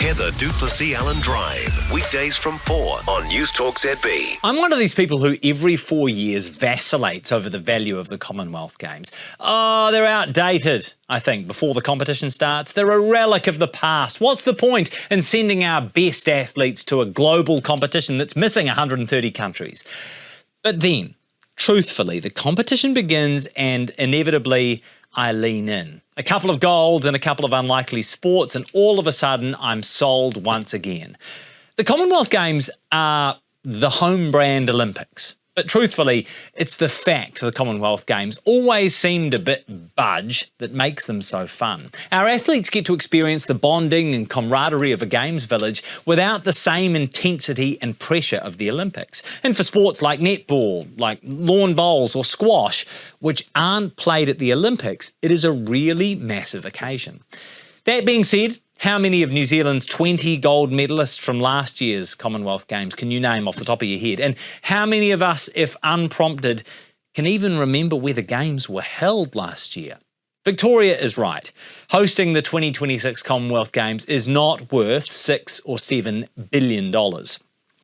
Heather du Plessis-Allan Drive, weekdays from 4 on Newstalk ZB. I'm one of these people who every 4 years vacillates over the value of the Commonwealth Games. Oh, they're outdated, I think, before the competition starts. They're a relic of the past. What's the point in sending our best athletes to a global competition that's missing 130 countries? But then, truthfully, the competition begins and inevitably I lean in. A couple of golds and a couple of unlikely sports, and all of a sudden I'm sold once again. The Commonwealth Games are the home brand Olympics. But truthfully, it's the fact the Commonwealth Games always seemed a bit budge that makes them so fun. Our athletes get to experience the bonding and camaraderie of a games village without the same intensity and pressure of the Olympics. And for sports like netball, like lawn bowls or squash, which aren't played at the Olympics, it is a really massive occasion. That being said, how many of New Zealand's 20 gold medalists from last year's Commonwealth Games can you name off the top of your head? And how many of us, if unprompted, can even remember where the Games were held last year? Victoria is right. Hosting the 2026 Commonwealth Games is not worth $6 or $7 billion.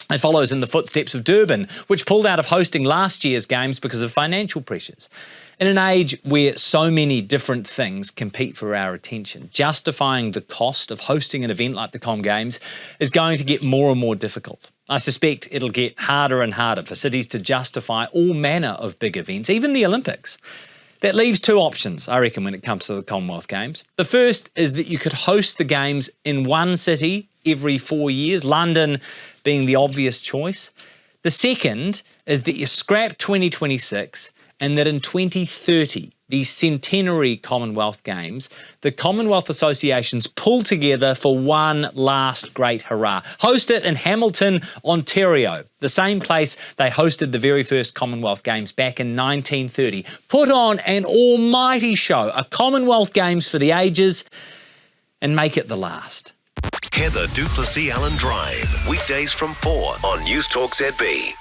It follows in the footsteps of Durban, which pulled out of hosting last year's Games because of financial pressures. In an age where so many different things compete for our attention, justifying the cost of hosting an event like the Com Games is going to get more and more difficult. I suspect it'll get harder and harder for cities to justify all manner of big events, even the Olympics. That leaves two options, I reckon, when it comes to the Commonwealth Games. The first is that you could host the Games in one city every 4 years, London being the obvious choice. The second is that you scrap 2026 and that in 2030, the centenary Commonwealth Games, the Commonwealth Associations pull together for one last great hurrah. Host it in Hamilton, Ontario, the same place they hosted the very first Commonwealth Games back in 1930. Put on an almighty show, a Commonwealth Games for the ages, and make it the last. Heather du Plessis-Allan Drive, weekdays from 4 on Newstalk ZB.